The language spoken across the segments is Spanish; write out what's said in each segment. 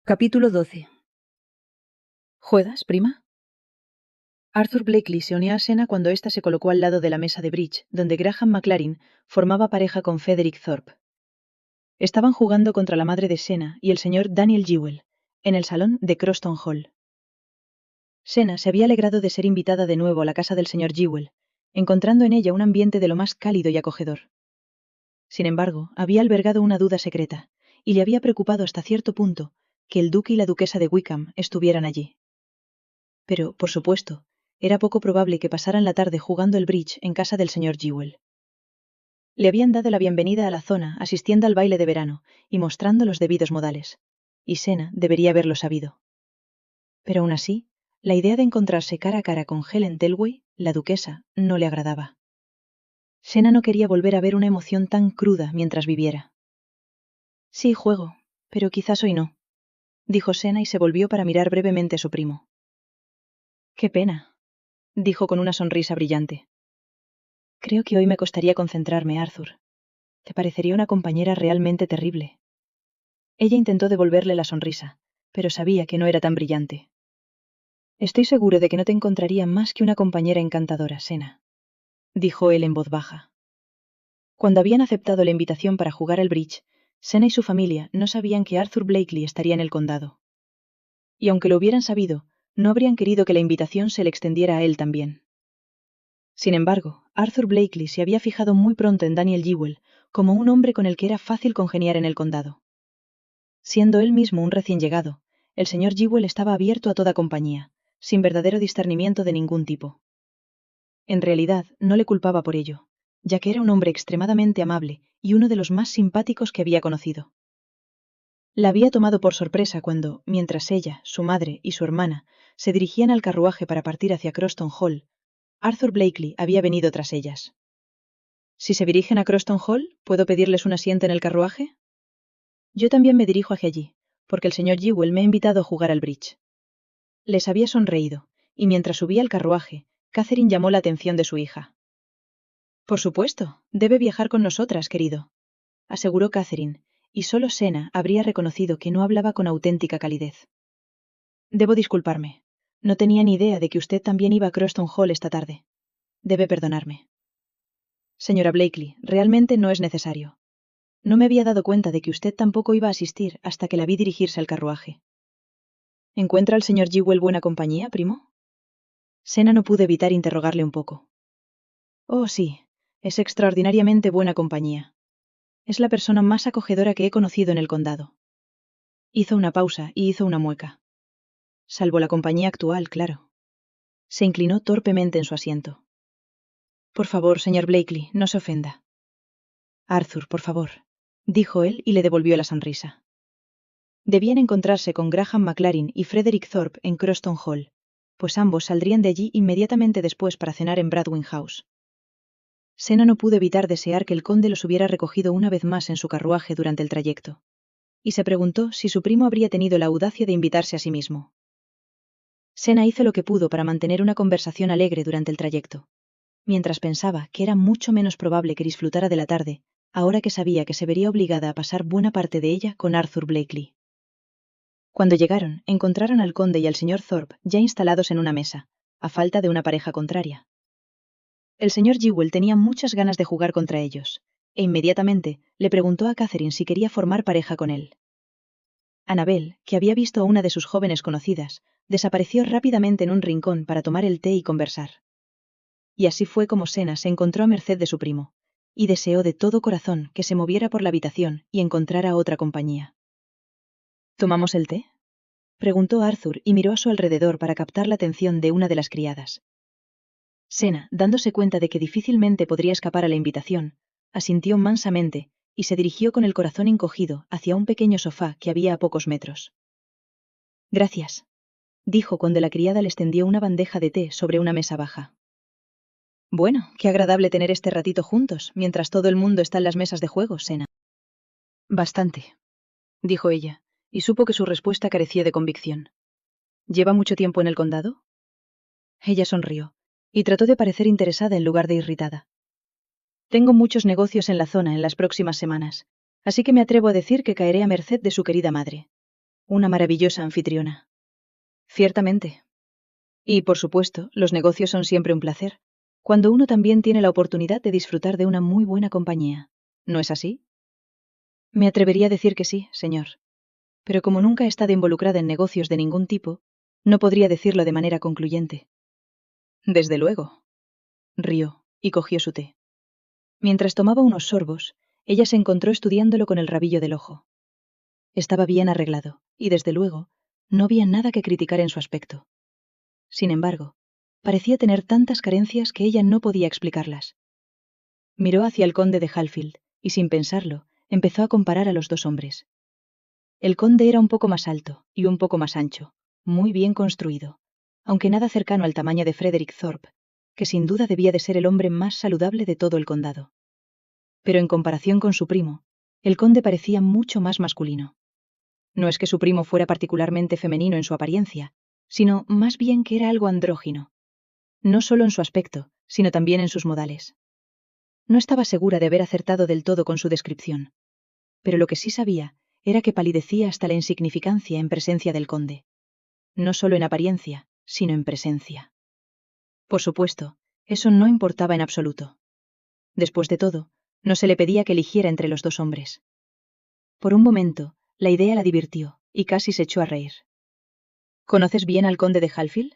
Capítulo 12. ¿Juegas, prima? Arthur Blakely se unió a Sena cuando ésta se colocó al lado de la mesa de bridge, donde Graham McLaren formaba pareja con Frederick Thorpe. Estaban jugando contra la madre de Sena y el señor Daniel Jewell, en el salón de Croston Hall. Sena se había alegrado de ser invitada de nuevo a la casa del señor Jewell, encontrando en ella un ambiente de lo más cálido y acogedor. Sin embargo, había albergado una duda secreta, y le había preocupado hasta cierto punto que el duque y la duquesa de Wickham estuvieran allí. Pero, por supuesto, era poco probable que pasaran la tarde jugando el bridge en casa del señor Jewell. Le habían dado la bienvenida a la zona asistiendo al baile de verano y mostrando los debidos modales, y Sena debería haberlo sabido. Pero aún así, la idea de encontrarse cara a cara con Helen Delway, la duquesa, no le agradaba. Sena no quería volver a ver una emoción tan cruda mientras viviera. Sí, juego, pero quizás hoy no, dijo Sena y se volvió para mirar brevemente a su primo. Qué pena, dijo con una sonrisa brillante. Creo que hoy me costaría concentrarme, Arthur. Te parecería una compañera realmente terrible. Ella intentó devolverle la sonrisa, pero sabía que no era tan brillante. Estoy seguro de que no te encontraría más que una compañera encantadora, Sena, dijo él en voz baja. Cuando habían aceptado la invitación para jugar al bridge, Sena y su familia no sabían que Arthur Blakely estaría en el condado. Y aunque lo hubieran sabido, no habrían querido que la invitación se le extendiera a él también. Sin embargo, Arthur Blakely se había fijado muy pronto en Daniel Jewell como un hombre con el que era fácil congeniar en el condado. Siendo él mismo un recién llegado, el señor Jewell estaba abierto a toda compañía, sin verdadero discernimiento de ningún tipo. En realidad, no le culpaba por ello, ya que era un hombre extremadamente amable y uno de los más simpáticos que había conocido. La había tomado por sorpresa cuando, mientras ella, su madre y su hermana se dirigían al carruaje para partir hacia Croston Hall, Arthur Blakely había venido tras ellas. Si se dirigen a Croston Hall, ¿puedo pedirles un asiento en el carruaje? Yo también me dirijo hacia allí, porque el señor Jewell me ha invitado a jugar al bridge. Les había sonreído, y mientras subía al carruaje, Catherine llamó la atención de su hija. Por supuesto, debe viajar con nosotras, querido, aseguró Catherine, y solo Sena habría reconocido que no hablaba con auténtica calidez. Debo disculparme. No tenía ni idea de que usted también iba a Croston Hall esta tarde. Debe perdonarme. Señora Blakely, realmente no es necesario. No me había dado cuenta de que usted tampoco iba a asistir hasta que la vi dirigirse al carruaje. ¿Encuentra al señor Jewell buena compañía, primo? Sena no pudo evitar interrogarle un poco. Oh, sí, es extraordinariamente buena compañía. Es la persona más acogedora que he conocido en el condado. Hizo una pausa y hizo una mueca. Salvo la compañía actual, claro. Se inclinó torpemente en su asiento. Por favor, señor Blakely, no se ofenda. Arthur, por favor, dijo él y le devolvió la sonrisa. Debían encontrarse con Graham McLaren y Frederick Thorpe en Croston Hall, pues ambos saldrían de allí inmediatamente después para cenar en Bradwin House. Sena no pudo evitar desear que el conde los hubiera recogido una vez más en su carruaje durante el trayecto, y se preguntó si su primo habría tenido la audacia de invitarse a sí mismo. Sena hizo lo que pudo para mantener una conversación alegre durante el trayecto, mientras pensaba que era mucho menos probable que disfrutara de la tarde, ahora que sabía que se vería obligada a pasar buena parte de ella con Arthur Blakely. Cuando llegaron, encontraron al conde y al señor Thorpe ya instalados en una mesa, a falta de una pareja contraria. El señor Jewell tenía muchas ganas de jugar contra ellos, e inmediatamente le preguntó a Catherine si quería formar pareja con él. Annabel, que había visto a una de sus jóvenes conocidas, desapareció rápidamente en un rincón para tomar el té y conversar. Y así fue como Sena se encontró a merced de su primo, y deseó de todo corazón que se moviera por la habitación y encontrara otra compañía. ¿Tomamos el té?, preguntó Arthur y miró a su alrededor para captar la atención de una de las criadas. Sena, dándose cuenta de que difícilmente podría escapar a la invitación, asintió mansamente y se dirigió con el corazón encogido hacia un pequeño sofá que había a pocos metros. Gracias, dijo cuando la criada le extendió una bandeja de té sobre una mesa baja. Bueno, qué agradable tener este ratito juntos, mientras todo el mundo está en las mesas de juego, Sena. Bastante, dijo ella, y supo que su respuesta carecía de convicción. ¿Lleva mucho tiempo en el condado? Ella sonrió, y trató de parecer interesada en lugar de irritada. Tengo muchos negocios en la zona en las próximas semanas, así que me atrevo a decir que caeré a merced de su querida madre. Una maravillosa anfitriona. Ciertamente. Y, por supuesto, los negocios son siempre un placer, cuando uno también tiene la oportunidad de disfrutar de una muy buena compañía. ¿No es así? Me atrevería a decir que sí, señor. Pero como nunca he estado involucrada en negocios de ningún tipo, no podría decirlo de manera concluyente. Desde luego. Rió y cogió su té. Mientras tomaba unos sorbos, ella se encontró estudiándolo con el rabillo del ojo. Estaba bien arreglado, y desde luego, no había nada que criticar en su aspecto. Sin embargo, parecía tener tantas carencias que ella no podía explicarlas. Miró hacia el conde de Halfield, y sin pensarlo, empezó a comparar a los dos hombres. El conde era un poco más alto y un poco más ancho, muy bien construido, aunque nada cercano al tamaño de Frederick Thorpe, que sin duda debía de ser el hombre más saludable de todo el condado. Pero en comparación con su primo, el conde parecía mucho más masculino. No es que su primo fuera particularmente femenino en su apariencia, sino más bien que era algo andrógino. No solo en su aspecto, sino también en sus modales. No estaba segura de haber acertado del todo con su descripción. Pero lo que sí sabía era que palidecía hasta la insignificancia en presencia del conde. No solo en apariencia, sino en presencia. Por supuesto, eso no importaba en absoluto. Después de todo, no se le pedía que eligiera entre los dos hombres. Por un momento, la idea la divirtió, y casi se echó a reír. ¿Conoces bien al conde de Halfield?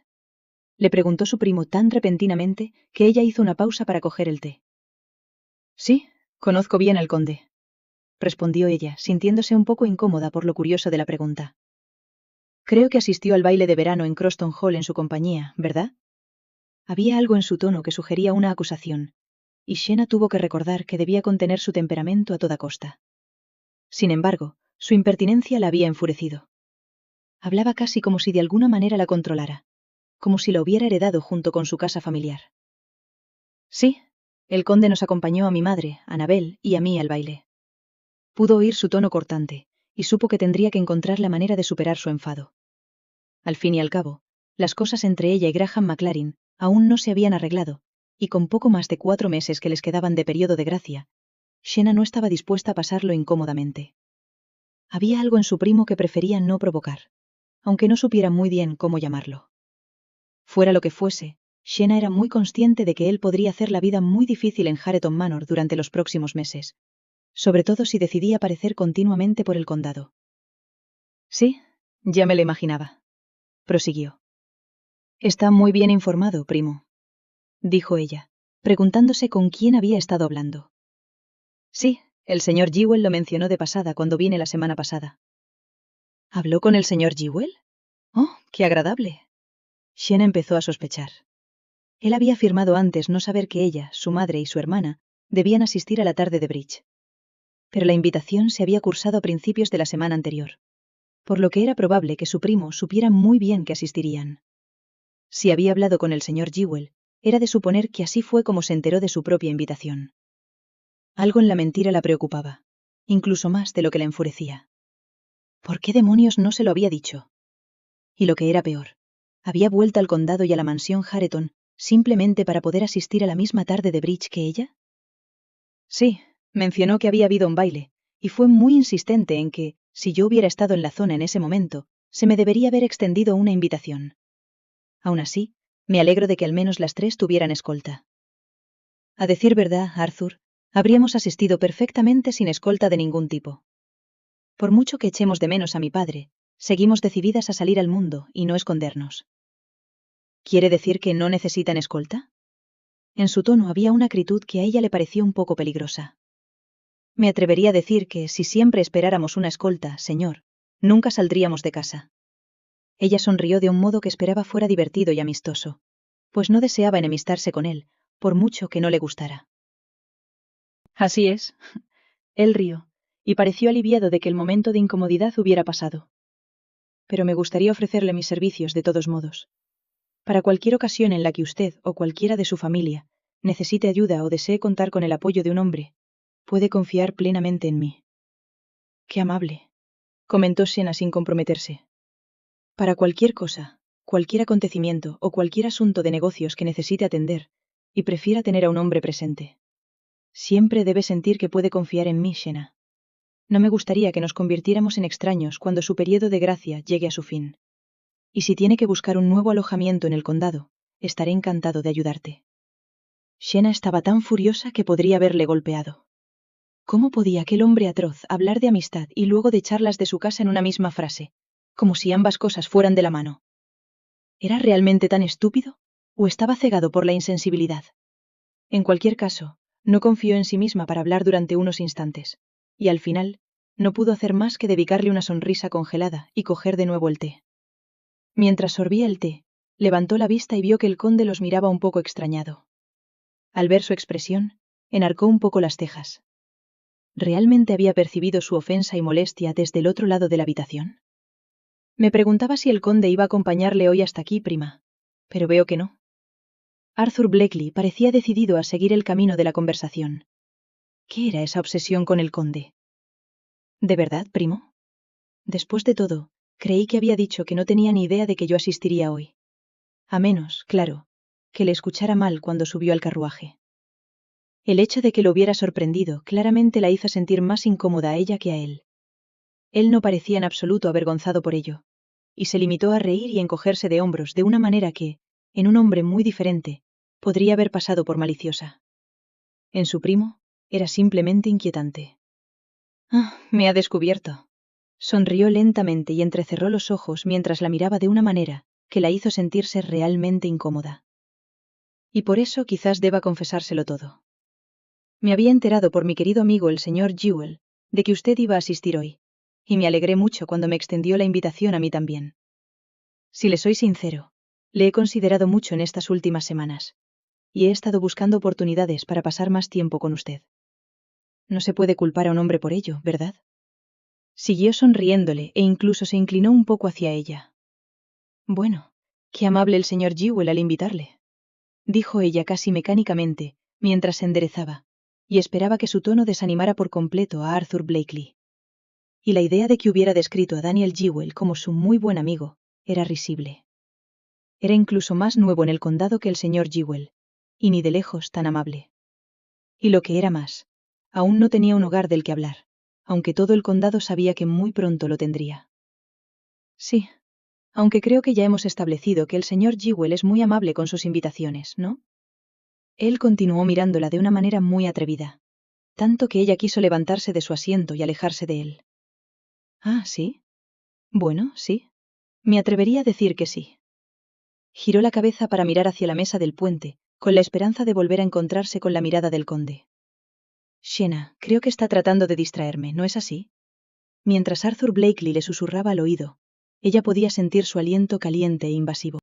Le preguntó su primo tan repentinamente que ella hizo una pausa para coger el té. Sí, conozco bien al conde, respondió ella, sintiéndose un poco incómoda por lo curioso de la pregunta. Creo que asistió al baile de verano en Croston Hall en su compañía, ¿verdad? Había algo en su tono que sugería una acusación, y Shena tuvo que recordar que debía contener su temperamento a toda costa. Sin embargo, su impertinencia la había enfurecido. Hablaba casi como si de alguna manera la controlara, como si la hubiera heredado junto con su casa familiar. Sí, el conde nos acompañó a mi madre, Annabel, y a mí al baile. Pudo oír su tono cortante, y supo que tendría que encontrar la manera de superar su enfado. Al fin y al cabo, las cosas entre ella y Graham McLaren aún no se habían arreglado, y con poco más de 4 meses que les quedaban de periodo de gracia, Shena no estaba dispuesta a pasarlo incómodamente. Había algo en su primo que prefería no provocar, aunque no supiera muy bien cómo llamarlo. Fuera lo que fuese, Shena era muy consciente de que él podría hacer la vida muy difícil en Hareton Manor durante los próximos meses, sobre todo si decidía aparecer continuamente por el condado. Sí, ya me lo imaginaba, prosiguió. Está muy bien informado, primo, dijo ella, preguntándose con quién había estado hablando. Sí, el señor Jewell lo mencionó de pasada cuando vine la semana pasada. ¿Habló con el señor Jewell? Oh, qué agradable. Shena empezó a sospechar. Él había afirmado antes no saber que ella, su madre y su hermana debían asistir a la tarde de bridge. Pero la invitación se había cursado a principios de la semana anterior, por lo que era probable que su primo supiera muy bien que asistirían. Si había hablado con el señor Jewell, era de suponer que así fue como se enteró de su propia invitación. Algo en la mentira la preocupaba, incluso más de lo que la enfurecía. ¿Por qué demonios no se lo había dicho? Y lo que era peor, ¿había vuelto al condado y a la mansión Hareton simplemente para poder asistir a la misma tarde de bridge que ella? Sí, mencionó que había habido un baile, y fue muy insistente en que, si yo hubiera estado en la zona en ese momento, se me debería haber extendido una invitación. Aún así, me alegro de que al menos las 3 tuvieran escolta. A decir verdad, Arthur, habríamos asistido perfectamente sin escolta de ningún tipo. Por mucho que echemos de menos a mi padre, seguimos decididas a salir al mundo y no escondernos. ¿Quiere decir que no necesitan escolta? En su tono había una acritud que a ella le pareció un poco peligrosa. Me atrevería a decir que si siempre esperáramos una escolta, señor, nunca saldríamos de casa. Ella sonrió de un modo que esperaba fuera divertido y amistoso, pues no deseaba enemistarse con él, por mucho que no le gustara. Así es. Él rió, y pareció aliviado de que el momento de incomodidad hubiera pasado. Pero me gustaría ofrecerle mis servicios de todos modos. Para cualquier ocasión en la que usted o cualquiera de su familia necesite ayuda o desee contar con el apoyo de un hombre, puede confiar plenamente en mí. Qué amable, comentó Shena sin comprometerse. Para cualquier cosa, cualquier acontecimiento o cualquier asunto de negocios que necesite atender, y prefiera tener a un hombre presente. Siempre debe sentir que puede confiar en mí, Shena. No me gustaría que nos convirtiéramos en extraños cuando su periodo de gracia llegue a su fin. Y si tiene que buscar un nuevo alojamiento en el condado, estaré encantado de ayudarte. Shena estaba tan furiosa que podría haberle golpeado. ¿Cómo podía aquel hombre atroz hablar de amistad y luego de echarlas de su casa en una misma frase, como si ambas cosas fueran de la mano? ¿Era realmente tan estúpido? ¿O estaba cegado por la insensibilidad? En cualquier caso, no confió en sí misma para hablar durante unos instantes, y al final, no pudo hacer más que dedicarle una sonrisa congelada y coger de nuevo el té. Mientras sorbía el té, levantó la vista y vio que el conde los miraba un poco extrañado. Al ver su expresión, enarcó un poco las cejas. ¿Realmente había percibido su ofensa y molestia desde el otro lado de la habitación? Me preguntaba si el conde iba a acompañarle hoy hasta aquí, prima. Pero veo que no. Arthur Blakeley parecía decidido a seguir el camino de la conversación. ¿Qué era esa obsesión con el conde? ¿De verdad, primo? Después de todo, creí que había dicho que no tenía ni idea de que yo asistiría hoy. A menos, claro, que le escuchara mal cuando subió al carruaje. El hecho de que lo hubiera sorprendido claramente la hizo sentir más incómoda a ella que a él. Él no parecía en absoluto avergonzado por ello, y se limitó a reír y encogerse de hombros de una manera que, en un hombre muy diferente, podría haber pasado por maliciosa. En su primo, era simplemente inquietante. Ah, me ha descubierto. Sonrió lentamente y entrecerró los ojos mientras la miraba de una manera que la hizo sentirse realmente incómoda. Y por eso quizás deba confesárselo todo. Me había enterado por mi querido amigo el señor Jewell de que usted iba a asistir hoy, y me alegré mucho cuando me extendió la invitación a mí también. Si le soy sincero, le he considerado mucho en estas últimas semanas, y he estado buscando oportunidades para pasar más tiempo con usted. No se puede culpar a un hombre por ello, ¿verdad? Siguió sonriéndole e incluso se inclinó un poco hacia ella. Bueno, qué amable el señor Jewell al invitarle, dijo ella casi mecánicamente, mientras se enderezaba, y esperaba que su tono desanimara por completo a Arthur Blakeley. Y la idea de que hubiera descrito a Daniel Jewell como su muy buen amigo era risible. Era incluso más nuevo en el condado que el señor Jewell, y ni de lejos tan amable. Y lo que era más, aún no tenía un hogar del que hablar, aunque todo el condado sabía que muy pronto lo tendría. Sí, aunque creo que ya hemos establecido que el señor Jewell es muy amable con sus invitaciones, ¿no? Él continuó mirándola de una manera muy atrevida, tanto que ella quiso levantarse de su asiento y alejarse de él. Ah, ¿sí? Bueno, sí. Me atrevería a decir que sí. Giró la cabeza para mirar hacia la mesa del puente, con la esperanza de volver a encontrarse con la mirada del conde. Shena, creo que está tratando de distraerme, ¿no es así? Mientras Arthur Blakeley le susurraba al oído, ella podía sentir su aliento caliente e invasivo.